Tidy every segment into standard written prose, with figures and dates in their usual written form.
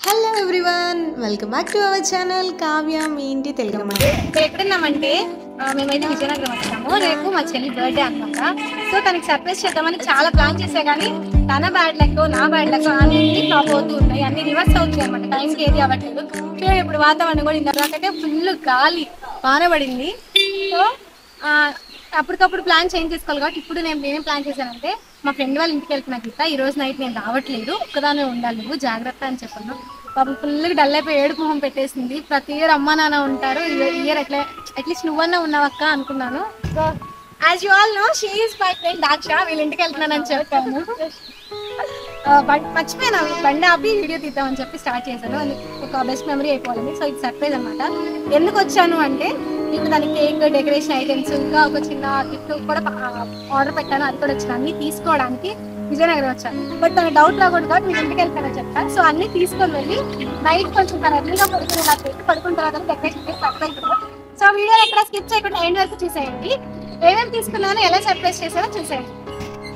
Hello everyone, welcome back to our channel Kavya మీ ఇంటి తెలుగు అమ్మాయి. ఎక్కడున్నామంటే మేమైతే విజయనగరం వచ్చాము. రేపు మా చెల్లి బర్త్డే అనమాట. సో తనకి సర్ప్రైజ్ చేద్దామని చాలా ప్లాన్ చేసా, కానీ తన బ్యాడ్ లక్ నా బ్యాడ్ లక్ అన్ని టాప్ అవుతూ ఉన్నాయి, అన్ని రివర్స్ అవుతాయి అనమాట. టైంకి ఏది అవ్వట్లేదు. సో ఇప్పుడు వాతావరణం కూడా ఇంతకంటే ఫుల్ గాలి వాన పడింది. సో అప్పటికప్పుడు ప్లాన్ చేంజ్ చేసుకోవాలి. కాబట్టి ఇప్పుడు నేనేం ప్లాన్ చేశానంటే, మా ఫ్రెండ్ వాళ్ళ ఇంటికి వెళ్తున్నా గీత, ఈ రోజు నైట్ నేను రావట్లేదు, ఒక్కదానే ఉండాలి, నువ్వు జాగ్రత్త అని చెప్పాను. పాపం ఫుల్గా డల్ అయిపోయి ఏడుపు మొహం పెట్టేసింది. ప్రతి ఇయర్ అమ్మ నాన్న ఉంటారు, ఇయర్ అట్లీస్ట్ నువ్వన్నా ఉన్నావక్క అనుకున్నాను. So as you all know, she is my friend Daksha. వీళ్ళ ఇంటికి వెళ్తున్నానని చెప్పాను. మర్చిపోయినా బండి ఆపి వీడియో తీద్దామని చెప్పి స్టార్ట్ చేశాను. అది ఒక బెస్ట్ మెమరీ అయిపోవాలి. సో ఇది సర్ప్రైజ్ అనమాట. ఎందుకు వచ్చాను అంటే, ఇప్పుడు దానికి కేక్, డెకరేషన్ ఐటమ్స్, ఇంకా ఒక చిన్న గిఫ్ట్ కూడా ఆర్డర్ పెట్టాను. అది కూడా వచ్చిన అన్ని తీసుకోవడానికి విజయనగరం వచ్చాను. బట్ తన డౌట్ రాకూడదు కాబట్టి మీరు ఇంటికి వెళ్తానని చెప్తాను. సో అన్ని తీసుకొని వెళ్ళి నైట్ కొంచెం తన ఎర్లీగా పడుకున్న తర్వాత డెకరేషన్ చేసి సర్ప్రైజ్. సో వీడియో ఎక్కడ స్కిప్ చేయకుండా ఎండ్ వరకు చూసేయండి. ఏమేమి తీసుకున్నానో, ఎలా సర్ప్రైజ్ చేశానో చూసేయండి.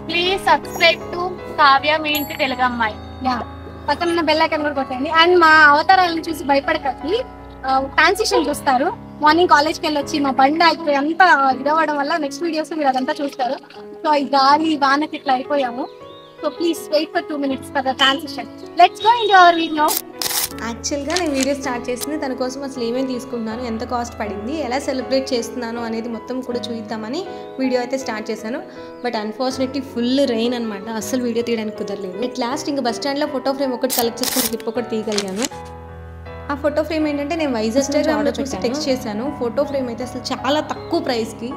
ప్లీజ్ సబ్స్క్రైబ్ టు కావ్య మీ ఇంటి తెలుగు అమ్మాయి. పక్కన ఉన్న బెల్ ఐకాన్ కూడా కొట్టండి. అండ్ మా అవతారాలను చూసి భయపడకండి, ట్రాన్సిషన్ చూస్తారు. మార్నింగ్ కాలేజ్కి వెళ్ళొచ్చి మా బండి అయిపోయి అంతా ఇదవ్వడం వల్ల నెక్స్ట్ వీడియోస్ మీరు అదంతా చూస్తారు. సో ఈ గాలి వానకి ఇట్లా అయిపోయాము. So please wait for 2 minutes for the transition. Let's go into our video. యాక్చువల్గా నేను వీడియో స్టార్ట్ చేసింది తన కోసం. అసలు ఏమేమి తీసుకుంటున్నాను, ఎంత కాస్ట్ పడింది, ఎలా సెలబ్రేట్ చేస్తున్నాను అనేది మొత్తం కూడా చూద్దామని వీడియో అయితే స్టార్ట్ చేశాను. బట్ అన్ఫార్చునేట్లీ ఫుల్ రెయిన్ అనమాట, అసలు వీడియో తీయడానికి కుదరలేదు. ఎట్ లాస్ట్ ఇంకా బస్ స్టాండ్లో ఫోటో ఫ్రేమ్ ఒకటి కలెక్ట్ చేసుకుని క్లిప్ ఒకటి తీయగలిగాను. ఆ ఫోటో ఫ్రేమ్ ఏంటంటే నేను వైజాగ్లో చూసి టెక్స్ట్ చేశాను. ఫోటో ఫ్రేమ్ అయితే అసలు చాలా తక్కువ ప్రైస్కి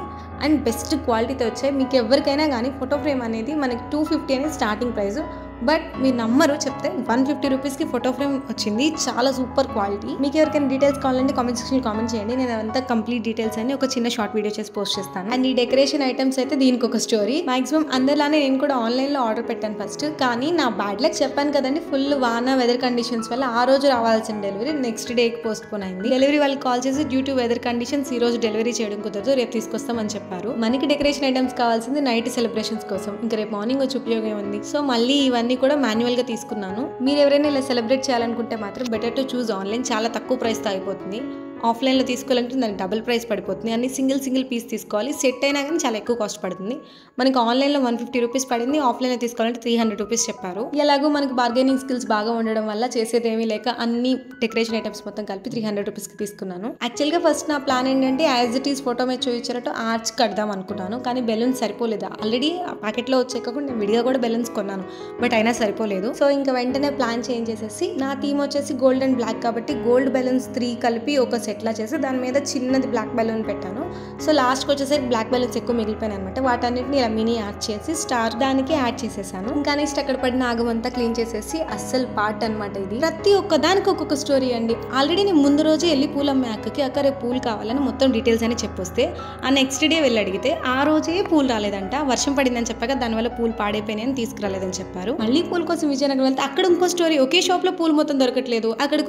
అండ్ బెస్ట్ క్వాలిటీతో వచ్చాయి. మీకు ఎవరికైనా కానీ ఫోటో ఫ్రేమ్ అనేది మనకి 250 అనేది స్టార్టింగ్ ప్రైస్. బట్ మీరు నమ్మరు, చెప్తే 150 రూపీస్కి ఫోటో ఫ్రేమ్ వచ్చింది. చాలా సూపర్ క్వాలిటీ. మీకు ఎవరికైనా డీటెయిల్స్ కావాలంటే కామెంట్ సెక్షన్లో కామెంట్ చేయండి. నేను అదంతా కంప్లీట్ డీటెయిల్స్ అని ఒక చిన్న షార్ట్ వీడియో చేసి పోస్ట్ చేస్తాను. అండ్ ఈ డెకరేషన్ ఐటమ్స్ అయితే దీనికి ఒక స్టోరీ. మాక్సిమం అందరిలానే నేను కూడా ఆన్లైన్లో ఆర్డర్ పెట్టాను ఫస్ట్. కానీ నా బ్యాడ్ లక్ చెప్పాను kadandi, ఫుల్ వాన వెదర్ కండిషన్స్ వల్ల ఆ రోజు రావాల్సిన డెలివరీ నెక్స్ట్ డేకి పోస్ట్ పోన్ అయింది. డెలివరీ వాళ్ళకి కాల్ చేసి డ్యూ టు వెదర్ కండిషన్స్ ఈ రోజు డెలివరీ చేయడం కుదరదు, రేపు తీసుకొస్తామని చెప్పారు. మనకి డెకరేషన్ ఐటమ్స్ కావాల్సింది నైట్ సెలబ్రేషన్స్ కోసం, ఇంకా రేపు మార్నింగ్ వచ్చి ఉపయోగం ఉంది. సో మళ్ళీ ఇవన్నీ కూడా మాన్యువల్ గా తీసుకున్నాను. మీరు ఎవరైనా ఇలా సెలబ్రేట్ చేయాలనుకుంటే మాత్రం బెటర్ టు చూస్ ఆన్లైన్. చాలా తక్కువ ప్రైస్ తో అయిపోతుంది. ఆఫ్లైన్లో తీసుకోవాలంటే దానికి డబుల్ ప్రైస్ పడిపోతుంది. అన్ని సింగిల్ పీస్ తీసుకోవాలి. సెట్ అయినా కానీ చాలా ఎక్కువ కాస్ట్ పడుతుంది. మనకి ఆన్లైన్లో 150 రూపీస్ పడింది, ఆఫ్లైన్లో తీసుకోవాలంటే 300 రూపీస్ చెప్పారు. ఎలాగో మనకి బార్గెనింగ్ స్కిల్స్ బాగా ఉండడం వల్ల చేసేది ఏమీ లేక అన్ని డెకరేషన్ ఐటమ్స్ మొత్తం కలిపి 300 రూపీస్కి తీసుకున్నాను. యాక్చువల్గా ఫస్ట్ నా ప్లాన్ ఏంటంటే యాజ్ ఇట్ ఈస్ ఫోటో మీద చూపించారట ఆర్చ్ కడదాం అనుకున్నాను. కానీ బెలూన్స్ సరిపోలేదు. ఆల్రెడీ ఆ ప్యాకెట్లో వచ్చేకాకుండా నేను విడిగా కూడా బెలూన్స్ కొన్నాను, బట్ అయినా సరిపోలేదు. సో ఇంకా వెంటనే ప్లాన్ చేంజ్ చేసేసి, నా థీమ్ వచ్చేసి గోల్డ్ అండ్ బ్లాక్ కాబట్టి గోల్డ్ బెలూన్స్ 3 కలిపి ఒక సెట్లా చేసి దాని మీద చిన్నది బ్లాక్ బెలూన్ పెట్టాను. సో లాస్ట్కి వచ్చేసరికి బ్లాక్ బెలూన్స్ ఎక్కువ మిగిలిపోయాయి అనమాట. వాటన్నిటిని ఇలా మినీ యాడ్ చేసి స్టార్ దానికి యాడ్ చేసేసాను. ఇంకా నెక్స్ట్ అక్కడ పడిన ఆగమంతా క్లీన్ చేసేసి అస్సలు పార్ట్ అనమాట ఇది. ప్రతి ఒక్క దానికి ఒక్కొక్క స్టోరీ అండి. ఆల్రెడీ నేను ముందు రోజే వెళ్ళి పూలు అమ్మే అక్కకి అక్క రేపు పూలు కావాలని మొత్తం డీటెయిల్స్ అని చెప్పొస్తే, ఆ నెక్స్ట్ డే వెళ్ళి అడిగితే ఆ రోజే పూలు రాలేదంట. వర్షం పడిందని చెప్పాక దానివల్ల పూలు పాడైపోయినాయి అని తీసుకురాలేదని చెప్పారు. మళ్ళీ పూల కోసం విజయనగరం వెళ్తే అక్కడ ఇంకో స్టోరీ. ఒకే షాప్ లో పూలు మొత్తం దొరకట్లేదు, అక్కడ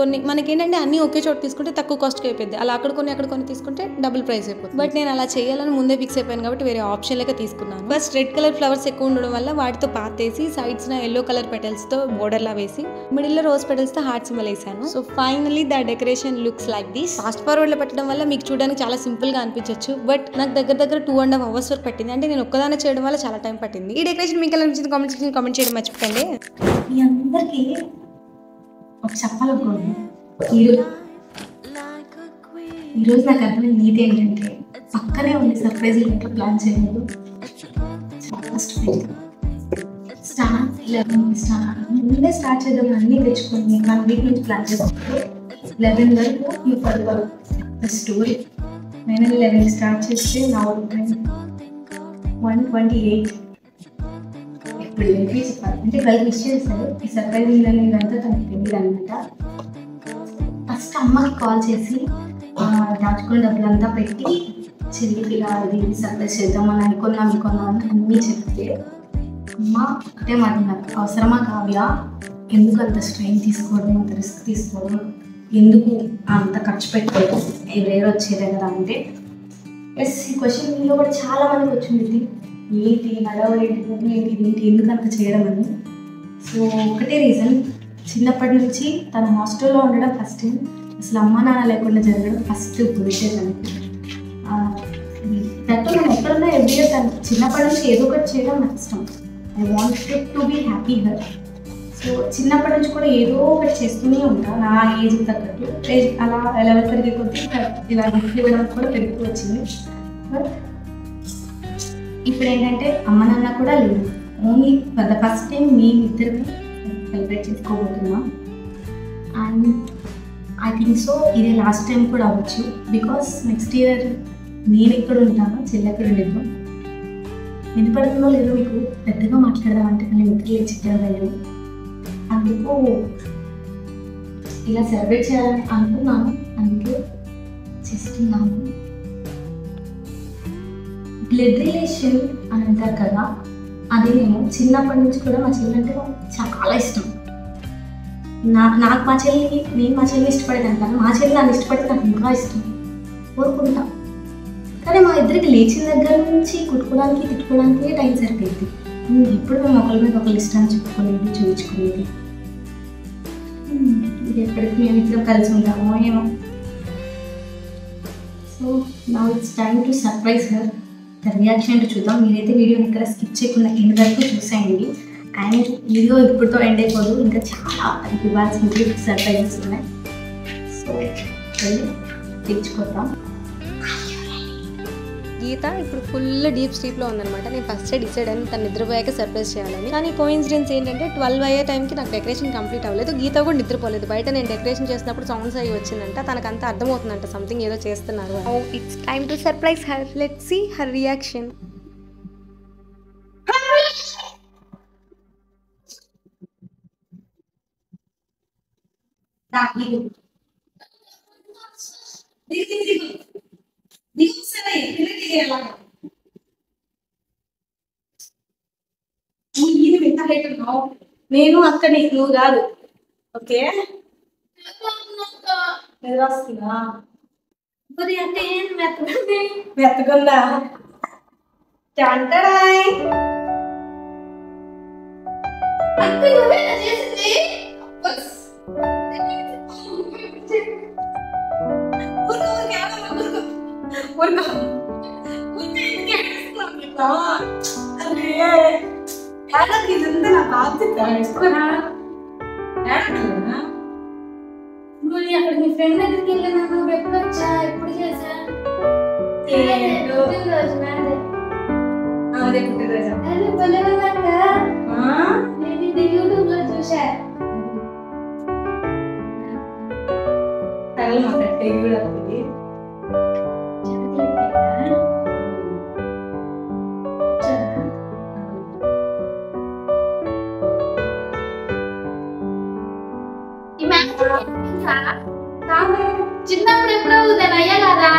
కొన్ని మనకేంటంటే అన్ని ఒకే చోట తీసుకుంటే తక్కువ కాస్ట్ అయిపోయింది. అలా అక్కడ కొన్ని తీసుకుంటే డబుల్ ప్రైస్ అయిపోతుంది. బట్ నేను అలా చేయాలని ముందే ఫిక్స్ అయిపోయాను కాబట్టి వేరే ఆప్షన్ లేక తీసుకున్నాను. ఫస్ట్ రెడ్ కలర్ ఫ్లవర్స్ ఎక్కువ ఉండడం వల్ల వాటితో పాతేసి సైడ్స్ నా ఎల్లో కలర్ పెటల్స్ తో బోర్డర్ లా వేసి మిడిల్ లో రోజ్ పెటల్స్ తో హార్ట్ సింబల్ వేసాను. So finally the decoration looks like this. Fast forward లో పెట్టడం వల్ల మీకు చూడడానికి చాలా సింపుల్ గా అనిపించవచ్చు, బట్ నాకు దగ్గర 2.5 hours వరకు పట్టింది. అంటే నేను ఒక్కదానే చేయడం వల్ల చాలా టైం పట్టింది. ఈ డెకరేషన్ మీకు ఎలా అనిపించింది కామెంట్ సెక్షన్ కామెంట్ చేయడం మర్చిపోకండి. మీ అందరికీ ఒక చెప్పాలనుకోండి, ఈరోజు నాకు అర్థమైన నీతి ఏంటంటే, పక్కనే ఉండి సర్ప్రైజ్ ఇంట్లో ప్లాన్ చేయలేదు. ముందే స్టార్ట్ చేద్దాం అన్నీ తెచ్చుకొని 1 week నుంచి ప్లాన్ చేసుకుంటే 11 వరకు ఈ 10 వరకు స్టోరీ. నేను 11 స్టార్ట్ చేస్తే నా 128 ఇప్పుడు ఏంటి చెప్పాలి అంటే 12 మిస్ చేస్తారు. ఈ సర్ప్రైజింగ్ అనేది అంతా తనకు తెలియదు అనమాట. ఫస్ట్ అమ్మకి కాల్ చేసి దాచుకున్న డబ్బులంతా పెట్టి చెల్లికి అది సర్ప్రైజ్ చేద్దామని అనుకున్నాం అని అన్నీ చెప్తే, అమ్మ ఒకటే మాట్లాడారు, అవసరమా కావ్య, ఎందుకు అంత స్ట్రెయిన్ తీసుకోవడం, అంత రిస్క్ తీసుకోవడం, ఎందుకు అంత ఖర్చు పెట్టుకోవడం, ఎవరెవరు వచ్చేదే కదా అంటే. ఎస్, ఈ క్వశ్చన్ మీలో కూడా చాలా మందికి వచ్చింది, ఏంటి హడావుడి ఏంటి ఎందుకు అంత చేయడం అని. సో ఒకటే రీజన్, చిన్నప్పటి నుంచి తన హాస్టల్లో ఉండడం ఫస్ట్ టైం, అసలు అమ్మ నాన్న లేకుండా జరగడం ఫస్ట్ బర్త్డే తనకి. దట్టు నేను ఎక్కడున్నా ఎవ్రీ ఇయర్ తను చిన్నప్పటి నుంచి ఏదో ఒకటి చేయడం నాకు ఇష్టం. I wanted to be happy her. So చిన్నప్పటి నుంచి కూడా ఏదో ఒకటి చేస్తూనే ఉంటాను నా ఏజ్ తగ్గట్టు. అలా 11 పెరిగే కొద్దీ ఇలా గిఫ్ట్ ఇవ్వడం కూడా పెరుగుతూ వచ్చింది. బట్ ఇప్పుడు ఏంటంటే అమ్మ నాన్న కూడా లేదు, only for the first time మేమిద్దరమే సెలబ్రేట్ చేసుకోబోతున్నాం. అండ్ ఐ థింక్ సో ఇదే లాస్ట్ టైం కూడా అవ్వచ్చు, బికాస్ నెక్స్ట్ ఇయర్ నేను ఎక్కడ ఉంటాను, చెల్లి ఎక్కడ ఉండేది. వినపడుతుందో లేదో మీకు పెద్దగా మాట్లాడదామంటే కానీ మిత్రులు చిత్రవేయడం, అందుకు ఇలా సెలబ్రేట్ చేయాలని అనుకున్నాను, అందుకే చేస్తున్నాను. బ్లడ్ రిలేషన్ అని అంటారు కదా, అది నేను చిన్నప్పటి నుంచి కూడా మా చెల్లి అంటే చాలా ఇష్టం. నాకు మా చెల్లి, నేను మా చెల్లి ఇష్టపడేదాన్ని కానీ మా చెల్లి నన్ను ఇష్టపడితే నాకు ఇంకా ఇష్టం, కోరుకుంటా. కానీ మా ఇద్దరికి లేచిన దగ్గర నుంచి కుట్టుకోవడానికి తిట్టుకోవడానికి టైం సరిపోయింది. ఎప్పుడు మేము ఒకరి మీద ఒకరి ఇష్టాన్ని చెప్పుకునేది, చూపించుకునేది. ఇది ఎప్పటికి మేము ఇద్దరం కలిసి ఉంటామో ఏమో. So now it's time to surprise her. The reaction చూద్దాం. మీరైతే వీడియోని ఇక్కడ స్కిప్ చేయకుండా ఎండ్ వరకు చూసేయండి. అండ్ వీడియో ఇప్పుడుతో ఎండ్ అయిపోదు, ఇంకా చాలా అది ఇవ్వాల్సిన సర్ప్రైజెస్ ఉన్నాయి. సో తెచ్చుకోద్దాం. గీత ఇప్పుడు ఫుల్ డీప్ స్లీప్లో ఉందనమాట. నేను ఫస్ట్ డిసైడ్ అని తను నిద్రపోయాక సర్ప్రైజ్ చేయాలని. కానీ కోఇన్సిడెన్స్ ఏంటంటే 12 అయ్యే టైంకి నాకు డెకరేషన్ కంప్లీట్ అవ్వలేదు. గీత కూడా నిద్రపోలేదు. బయట నేను డెకరేషన్ చేసినప్పుడు సౌండ్స్ అయ్యి వచ్చిందంట. తనకంతా అర్థమవుతుందంట సంథింగ్ ఏదో చేస్తున్నారు. It's time to surprise her. Let's see her reaction. నేను అక్కడ నువ్వు కాదు. ఓకే నిద్రొస్తుందా? మరి అంటే ఏం మెత్తకుందా? చంటడాయ్ ఇదంతా నా బాధ్యత. అక్కడ మీ ఫ్రెండ్ దగ్గరికి వెళ్ళినా నువ్వు ఎప్పుడు వచ్చా, ఎప్పుడు చేసా? యూట్యూబ్ లో చూసా. చిన్నప్పుడు ఎప్పుడు అవుతాను అయ్యా కాదా?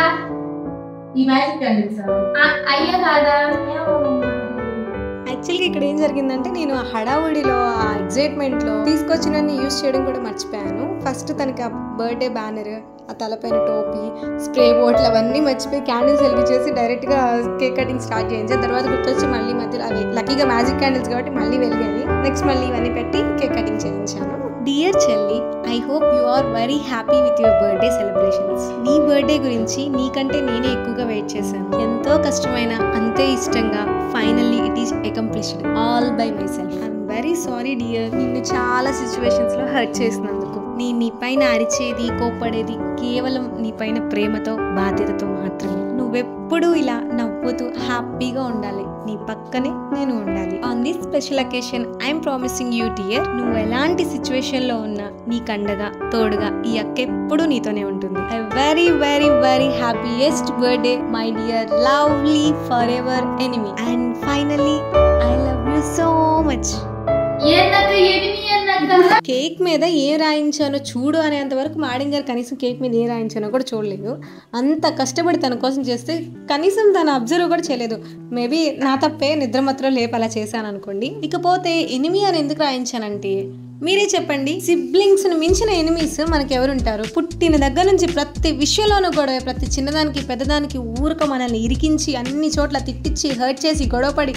ఈ మ్యాజిక్ అయ్యా కాదా? యాక్చువల్గా ఇక్కడ ఏం జరిగిందంటే నేను ఆ హడావుడిలో ఆ ఎగ్జైట్మెంట్లో తీసుకొచ్చినన్ని యూజ్ చేయడం కూడా మర్చిపోయాను. ఫస్ట్ తనకి ఆ బర్త్డే బ్యానర్, ఆ తలపైన టోపీ, స్ప్రే బాటిల్ అవన్నీ మర్చిపోయి క్యాండిల్స్ వెలిగించేసి డైరెక్ట్గా కేక్ కటింగ్ స్టార్ట్ చేయించాను. తర్వాత గుర్తొచ్చి మళ్ళీ మధ్యలో అవి లక్కీగా మ్యాజిక్ క్యాండిల్స్ కాబట్టి మళ్ళీ వెలిగాయి. నెక్స్ట్ మళ్ళీ ఇవన్నీ పెట్టి కేక్ కటింగ్ చేయించాను. డియర్ చెల్లి, I hope you are very happy with your birthday celebrations. నీ బర్త్డే గురించి నీకంటే నేనే ఎక్కువగా వెయిట్ చేశాను. ఎంతో కష్టమైన అంతే ఇష్టంగా finally it is accomplished all by my self. I'm very sorry dear, నిన్ను చాలా సిచ్యువేషన్స్లో హర్ట్ చేసినందుకు. నేను నీ పైన అరిచేది, కోప్పడేది కేవలం నీ పైన ప్రేమతో, బాధ్యతతో మాత్రమే. నువ్వెప్పుడూ ఇలా నవ్వుతూ హ్యాపీగా ఉండాలి, నీ పక్కనే నేను ఉండాలి. On this special occasion I'm promising you dear, నువ్వు ఎలాంటి సిచ్యువేషన్ లో ఉన్నా నీకండగా తోడుగా ఈ అక్క ఎప్పుడూ నీతోనే ఉంటుంది. I very very very happiest birthday my dear lovely for ever enemy. And finally I love you so much. Cake మీద ఏం రాయించానో చూడు అనేంత వరకు మేడం గారు కనీసం కేక్ మీద ఏం రాయించానో కూడా చూడలేదు. అంత కష్టపడి తన కోసం చేస్తే కనీసం తను అబ్జర్వ్ కూడా చేయలేదు. మేబీ నా తప్పే, నిద్ర మాత్రం లేపు అలా చేశాను అనుకోండి. ఇకపోతే ఎనిమీ అని ఎందుకు రాయించానంటే మీరే చెప్పండి, సిబ్లింగ్స్ని మించిన ఎనిమీస్ మనకి ఎవరుంటారు? పుట్టిన దగ్గర నుంచి ప్రతి విషయంలోనూ గొడవ, ప్రతి చిన్నదానికి పెద్దదానికి ఊరక మనల్ని ఇరికించి అన్ని చోట్ల తిట్టించి హర్ట్ చేసి గొడవపడి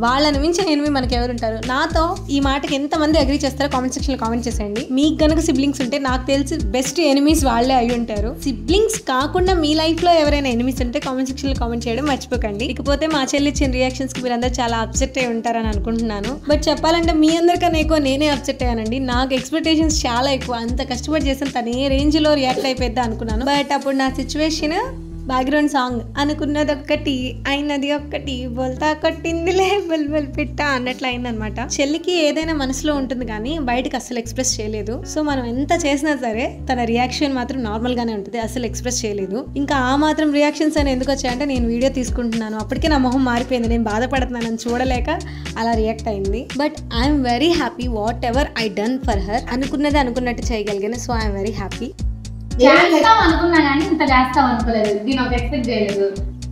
వాళ్ళని మించి ఎనిమి మనకి ఎవరు ఉంటారు. నాతో ఈ మాటకి ఎంతమంది అగ్రీ చేస్తారో కామెంట్ సెక్షన్లో కామెంట్ చేసేయండి. మీకు కనుక సిబ్లింగ్స్ ఉంటే నాకు తెలిసి బెస్ట్ ఎనిమీస్ వాళ్ళే అయి ఉంటారు. సిబ్లింగ్స్ కాకుండా మీ లైఫ్లో ఎవరైనా ఎనిమీస్ ఉంటే కామెంట్ సెక్షన్లో కామెంట్ చేయడం మర్చిపోకండి. ఇకపోతే మా చెల్లి ఇచ్చిన రియాక్షన్స్కి మీరందరూ చాలా అప్సెట్ అయి ఉంటారని అనుకుంటున్నాను. బట్ చెప్పాలంటే మీ అందరికన్నా ఎక్కువ నేనే అప్సెట్ అయ్యానండి. నాకు ఎక్స్పెక్టేషన్స్ చాలా ఎక్కువ. అంత కష్టపడి చేసిన తను ఏ రేంజ్లో రియాక్ట్ అయిపోద్దా అనుకున్నాను. బట్ అప్పుడు నా సిచ్యువేషన్ బ్యాక్గ్రౌండ్ సాంగ్ అనుకున్నది ఒక్కటి అయినది ఒక్కటి బోల్తా కొట్టిందిలే బుల్బుల్ పిట్ట అన్నట్లు అయిందనమాట. చెల్లికి ఏదైనా మనసులో ఉంటుంది కానీ బయటకు అస్సలు ఎక్స్ప్రెస్ చేయలేదు. సో మనం ఎంత చేసినా సరే తన రియాక్షన్ మాత్రం నార్మల్ గానే ఉంటుంది, అసలు ఎక్స్ప్రెస్ చేయలేదు. ఇంకా ఆ మాత్రం రియాక్షన్స్ అని ఎందుకు వచ్చాయంటే నేను వీడియో తీసుకుంటున్నాను, అప్పటికే నా మొహం మారిపోయింది, నేను బాధపడుతున్నానని చూడలేక అలా రియాక్ట్ అయింది. But I'm very happy what ever I done for her. అనుకున్నది అనుకున్నట్టు చేయగలిగాను. So I'm very happy. చేస్తాం అనుకున్నా కానీ ఇంత చేస్తాం అనుకోలేదు. దీని ఒక ఎక్స్పెక్ట్ చేయలేదు.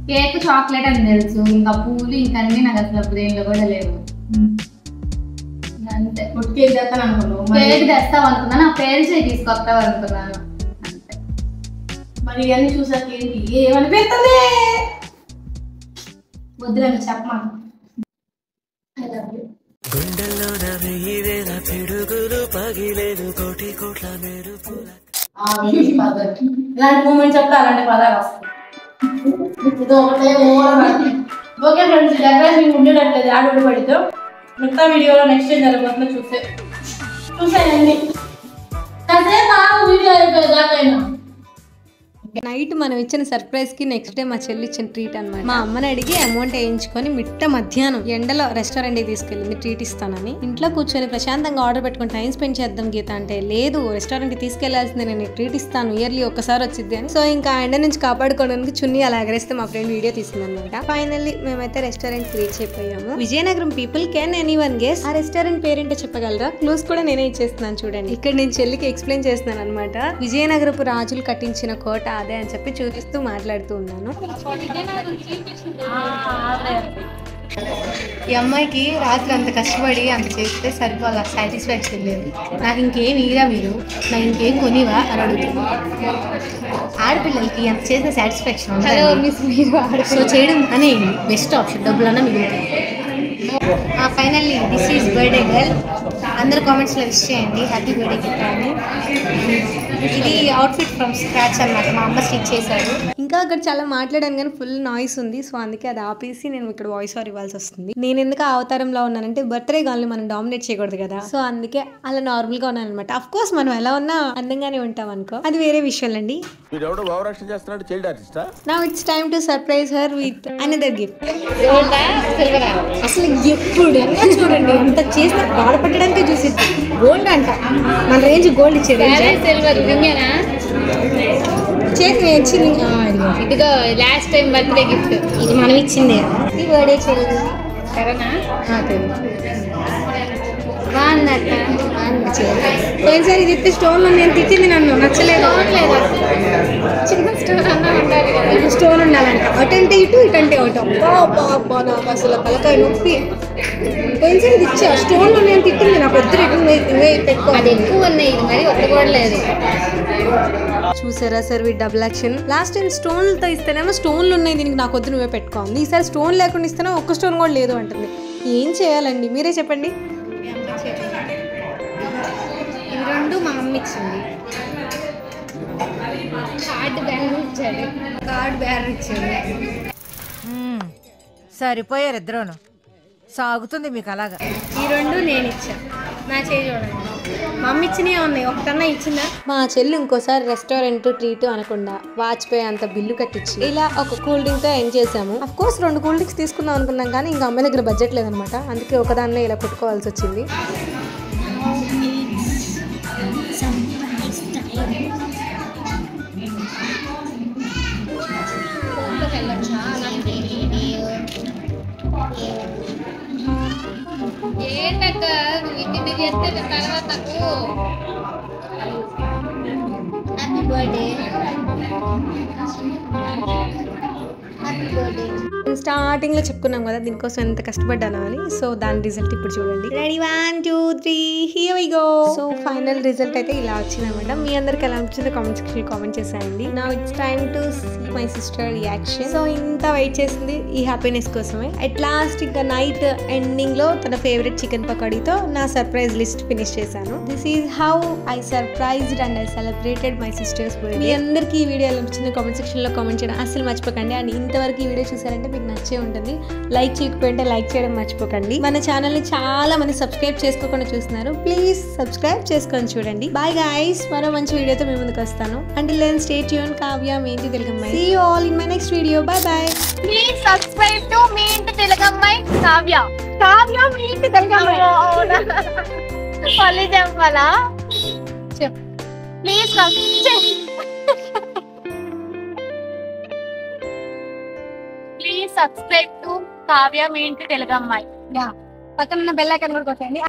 కేక్ చాక్లెట్ అని తెలుసు, ఇంకా పూలు ఇంకా అన్ని నాకు అసలు బ్రెయిన్ లో కూడా లేవు. అంతే కేక్ తెస్తాను అనుకున్నాను, కేక్ తెస్తాం అనుకున్నాను, నా పేరు చేయి తీసుకొస్తావు అనుకున్నాను అంతే. మరి ఇవన్నీ చూసాక ఏంటి ఏమనిపిస్తుంది వద్దులని చెప్పమా. ఇలాంటి మూమెంట్స్ అప్పుడు అలాంటి పదాలు వస్తాయి. ఇది ఒకటే ఓకే ఫ్రెండ్స్, డెకరేషన్ ఉండేటట్లేదు ఆడు పడితే మిగతా వీడియోలో నెక్స్ట్ ఏం జరగబోతుందో చూసేయండి. కాసేపు వీడియో అయిపోయేదాకైనా నైట్ మనం ఇచ్చిన సర్ప్రైజ్ కి నెక్స్ట్ డే మా చెల్లి ఇచ్చిన ట్రీట్ అనమాట. మా అమ్మని అడిగి అమౌంట్ వేయించుకొని మిట్ట మధ్యాహ్నం ఎండలో రెస్టారెంట్ కి తీసుకెళ్ళింది ట్రీట్ ఇస్తానని. ఇంట్లో కూర్చొని ప్రశాంతంగా ఆర్డర్ పెట్టుకుని టైం స్పెండ్ చేద్దాం గీత అంటే లేదు రెస్టారెంట్ కి తీసుకెళ్లాల్సిందే, నేను ట్రీట్ ఇస్తాను ఇయర్లీ ఒక్కసారి వచ్చింది అని. సో ఇంకా ఎండ నుంచి కాపాడుకోవడానికి చున్నీ అలా ఎగరేస్తే మా ఫ్రెండ్ వీడియో తీసింది అనమాట. ఫైనల్లీ మేమైతే రెస్టారెంట్ కి రీచ్ అయిపోయాము. Vizianagaram people can anyone guess ఆ రెస్టారెంట్ పేరేంటో చెప్పగలరా? క్లూస్ కూడా నేనే ఇచ్చేస్తున్నాను చూడండి. ఇక్కడ నేను చెల్లికి ఎక్స్ప్లెయిన్ చేస్తున్నాను అనమాట. విజయనగరపు రాజులు కట్టించిన కోట అదే అని చెప్పి చూపిస్తూ మాట్లాడుతూ ఉన్నాను. ఈ అమ్మాయికి రాత్రి అంత కష్టపడి అంత చేస్తే సరిపోలా, సాటిస్ఫాక్షన్ లేదు. నాకు ఇంకేం ఇరా మీరు, నాకు ఇంకేం కొనివా అని అడుగుతుంది. ఆడపిల్లలకి అంత చేసిన సాటిస్ఫాక్షన్ సో చేయడం అనే బెస్ట్ ఆప్షన్, డబ్బులన్నా మిగులుతాయి. Finally this is birthday girl. అందరు కామెంట్స్లో విష్ చేయండి హ్యాపీ బర్త్డే గిఫ్ట్ అని. ఇది అవుట్ఫిట్ ఫ్రమ్ స్క్రాచ్ అనమాట, మా అమ్మ స్టిచ్ చేశాడు. ఇంకా అక్కడ చాలా మాట్లాడాను కానీ ఫుల్ నాయిస్ ఉంది. సో అందుకే అది ఆపేసి నేను ఇక్కడ వాయిస్ ఓవర్ ఇవ్వాల్సి వస్తుంది. నేను ఎందుకు ఆ అవతారంలో ఉన్నానంటే బర్త్డే గర్ల్ని మనం డామినేట్ చేయకూడదు కదా, సో అందుకే అలా నార్మల్ గా ఉన్నాను అనమాట. అఫ్ కోర్స్ మనం ఎలా ఉన్నా అందంగానే ఉంటాం అనుకో, అది వేరే విషయం అండి. Now it's time to surprise her with another gift. అసలు ఎప్పుడు చూడండి అంత చేసిన బాధపడడానికి చూసి గోల్డ్ అంట, మన రేంజ్ గోల్డ్ ఇచ్చేది చేతి ఇచ్చింది. ఇదిగో లాస్ట్ టైం బర్త్డే గిఫ్ట్ ఇది మనం ఇచ్చిందే. ఈ బర్త్డే చెల్లి బాగుందట, పోయినసారి ఇది ఇస్తే స్టోన్లో నేను తిట్టింది, నన్ను నచ్చలేదు. చిన్న స్టోర్ అన్నా ఉండాలి కదా, స్టోన్ ఉండాలంట. అటంటే ఇటు ఇటంటే అటు. అబ్బా నాకు అసలు తలకాయ నొప్పి. పోయినసారి ఇది ఇచ్చా స్టోన్లో నేను తిట్టింది, నాకు వద్దు ఇవే పెట్టుకో. అది ఎక్కువ ఉన్నాయి, ఇది మరి ఒక్క కూడా లేదు. చూసారా సార్ వీటి డబుల్ యాక్షన్. లాస్ట్ టైం స్టోన్లతో ఇస్తేనేమో స్టోన్లు ఉన్నాయి దీనికి, నాకు వద్దు నువ్వే పెట్టుకోండి. ఈసారి స్టోన్ లేకుండా ఇస్తేనే ఒక్క స్టోన్ కూడా లేదు అంటుంది. ఏం చేయాలండి మీరే చెప్పండి. ఇవి రెండు మా మమ్మీ ఇచ్చింది. కార్డ్ బ్యారర్ ఇచ్చాడు. సరిపోయారు ఇద్దరును, సాగుతుంది మీకు అలాగా. ఈ రెండు నేను ఇచ్చా, నా చేయి చూడండి. మమ్మీ ఇచ్చినవి ఉన్నాయి, ఒకటన్నా ఇచ్చిందా? మా చెల్లి ఇంకోసారి రెస్టారెంట్ ట్రీట్ అనకుండా వాచిపోయి అంత బిల్లు కట్టించి ఇలా ఒక కూల్ డ్రింక్ తో ఎండ్ చేసాము. అఫ్ కోర్స్ 2 కూల్ డ్రింక్స్ తీసుకుందాం అనుకున్నాం కానీ ఇంకా అమ్మాయి దగ్గర బడ్జెట్ లేదనమాట, అందుకే ఒకదాన్నే ఇలా కొట్టుకోవాల్సి వచ్చింది. ఏంటక్క ఇది చేస్తే తర్వాత happy birthday. Happy birthday. Starting లో చెప్పుకున్నాం కదా దీనికోసం ఎంత కష్టపడ్డాను అని. సో దాని రిజల్ట్ ఇప్పుడు చూడండి. Ready 1 2 3 here we go. So final result అయితే ఇలా వచ్చింది అనమాట. మీ అందరికి ఎలా అనిపించిందో కామెంట్ సెక్షన్ కామెంట్ చేసేయండి. Now it's time to see my sister reaction. So ఇంత వెయిట్ చేసింది ఈ హ్యాపీనెస్ కోసమే. అట్ లాస్ట్ ఇంకా నైట్ ఎండింగ్ లో తన ఫేవరెట్ చికెన్ పకోడీతో నా సర్ప్రైజ్ లిస్ట్ ఫినిష్ చేశాను. This is how I surprised and I celebrated my sister's birthday. మీ అందరికీ ఈ వీడియో ఎలా అనిపించిందో కామెంట్ సెక్షన్ లో కామెంట్ చేయడం అసలు మర్చిపోకండి. అండ్ ఇంతవరకు ఈ వీడియో చూసారంటే మీకు నచ్చే ఉంటుంది. లైక్ చేయకపోతే లైక్ చేయడం మర్చిపోకండి. మన ఛానల్ ని చాలా మంది సబ్స్క్రైబ్ చేసుకోకుండా చూస్తున్నారు. ప్లీజ్ సబ్స్క్రైబ్ చేసుకొని చూడండి. బాయ్ గైస్, మరో మంచి వీడియోతో మీ ముందుకు వస్తాను. Until then stay tune. Kavya మీ ఇంటి తెలుగమ్మాయి. See you all in my next video. Bye bye. Please subscribe to మీ ఇంటి తెలుగమ్మాయి కావ్య. మీ ఇంటి తెలుగమ్మాయి. మళ్ళీ చెప్పాలా? చెప్పు. ప్లీజ్ సబ్స్క్రైబ్ టు కావ్య మీ ఇంటి తెలుగమ్మాయి. పక్కన బెల్ ఐకాన్ కూడా కొట్టండి.